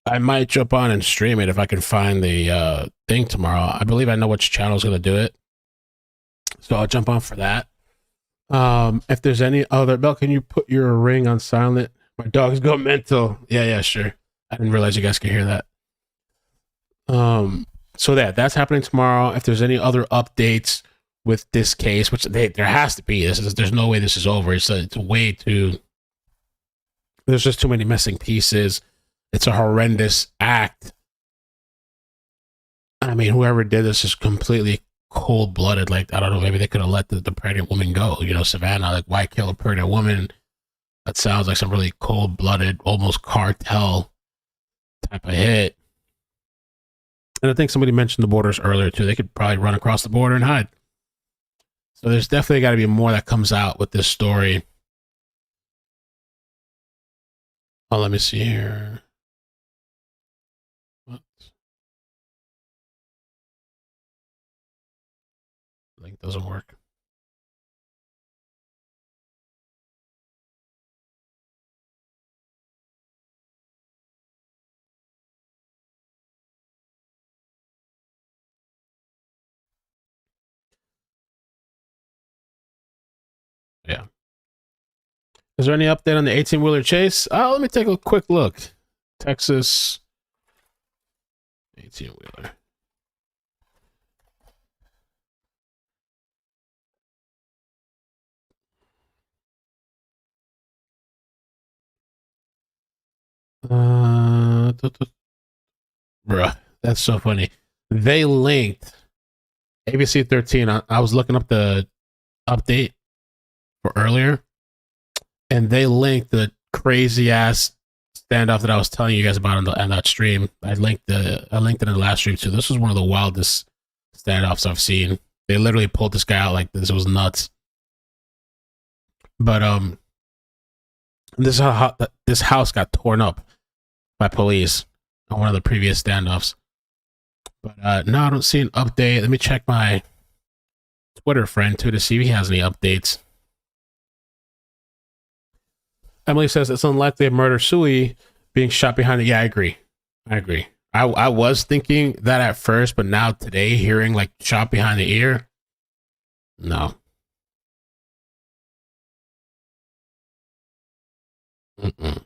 I might jump on and stream it if I can find the thing tomorrow. I believe I know which channel is going to do it. So I'll jump on for that. If there's any other... Belle, can you put your ring on silent? My dog's going mental. Yeah, sure. I didn't realize you guys could hear that. So that's happening tomorrow. If there's any other updates with this case, which there has to be, there's no way this is over. It's way too... There's just too many missing pieces. It's a horrendous act. I mean, whoever did this is completely cold-blooded. Like, I don't know, maybe they could have let the pregnant woman go. Savanah, like, why kill a pregnant woman? That sounds like some really cold-blooded, almost cartel type of hit. And I think somebody mentioned the borders earlier too. They could probably run across the border and hide. So there's definitely got to be more that comes out with this story. Oh, let me see here. What? Link doesn't work. Yeah. Is there any update on the 18-wheeler chase? Oh, let me take a quick look. Texas 18-wheeler. Bruh, that's so funny. They linked ABC 13. I was looking up the update for earlier, and they linked the crazy ass standoff that I was telling you guys about on that stream. I linked it in the last stream too. This was one of the wildest standoffs I've seen. They literally pulled this guy out like this. It was nuts. But this house got torn up by police on one of the previous standoffs. But no, I don't see an update. Let me check my Twitter friend too to see if he has any updates. Emily says it's unlikely a murder suicide being shot behind it. Yeah, I agree. I was thinking that at first, but now today hearing like shot behind the ear, no. Let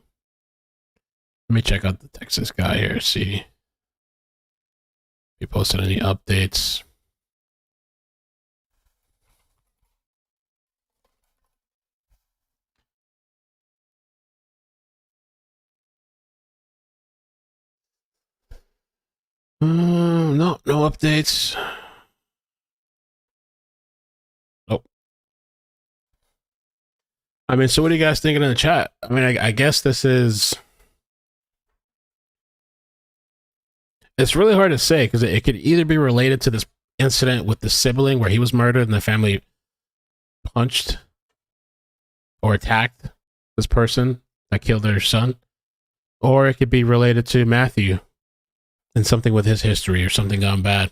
me check out the Texas guy here, see if he posted any updates. No updates. Nope. I mean, so what are you guys thinking in the chat? I mean, I guess this is... It's really hard to say because it could either be related to this incident with the sibling where he was murdered and the family punched or attacked this person that killed their son, or it could be related to Matthew and something with his history or something gone bad.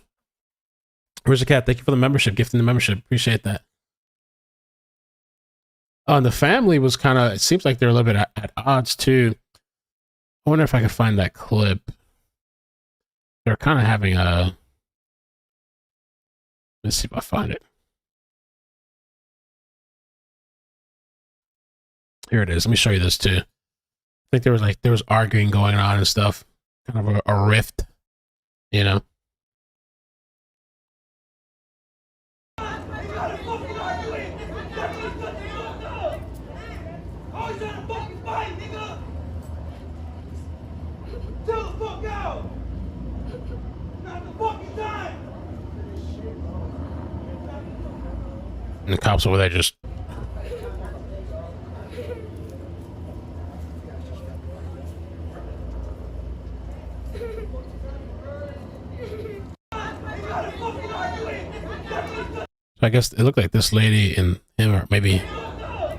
Where's the cat? Thank you for the membership, gifting the membership. Appreciate that. And the family was kind of, it seems like they're a little bit at odds too. I wonder if I can find that clip. They're kind of having a, let's see if I find it. Here it is. Let me show you this too. I think there was arguing going on and stuff. Kind of a rift, you know. And the cops over there just... So I guess it looked like this lady and him, or maybe... I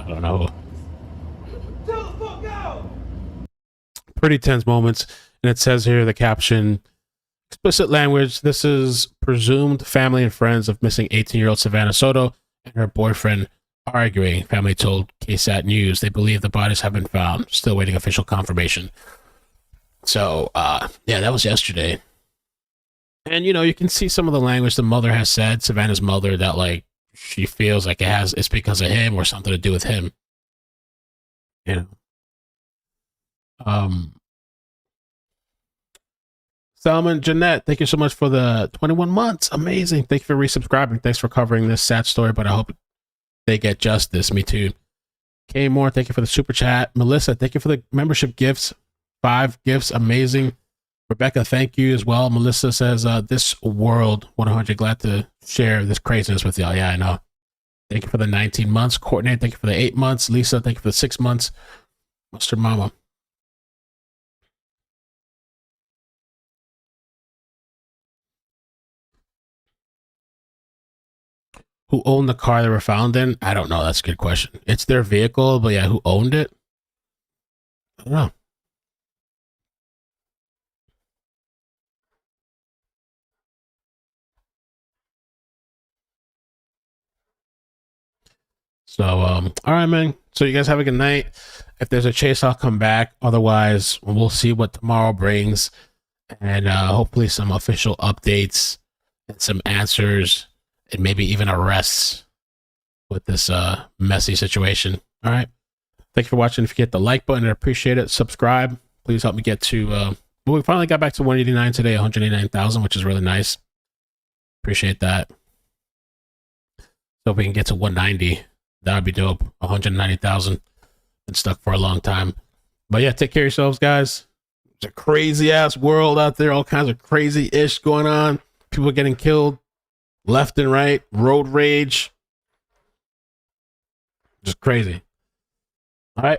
don't know. Pretty tense moments. And it says here, the caption... Explicit language. This is presumed family and friends of missing 18-year-old Savanah Soto and her boyfriend arguing. Family told KSAT News they believe the bodies have been found. Still waiting official confirmation. So, yeah, that was yesterday. And, you know, you can see some of the language the mother has said, Savannah's mother, that, like, she feels like it's because of him or something to do with him. You know? Salman Jeanette, thank you so much for the 21 months. Amazing. Thank you for resubscribing. Thanks for covering this sad story, but I hope they get justice. Me too. Kay Moore, thank you for the super chat. Melissa, thank you for the membership gifts. 5 gifts. Amazing. Rebecca, thank you as well. Melissa says, this world 100, glad to share this craziness with y'all. Yeah, I know. Thank you for the 19 months. Courtney, thank you for the 8 months. Lisa, thank you for the 6 months. Mustard Mama. Who owned the car they were found in? I don't know. That's a good question. It's their vehicle, but yeah, who owned it? I don't know. So, all right, man. So you guys have a good night. If there's a chase, I'll come back. Otherwise, we'll see what tomorrow brings, and hopefully some official updates and some answers, and maybe even arrests with this messy situation. All right. Thank you for watching. If you hit the like button, I appreciate it. Subscribe. Please help me get to, well, we finally got back to 189 today, 189,000, which is really nice. Appreciate that. So if we can get to 190, that would be dope. 190,000. Been stuck for a long time. But yeah, take care of yourselves, guys. It's a crazy ass world out there. All kinds of crazy ish going on. People getting killed left and right. Road rage. Just crazy. All right.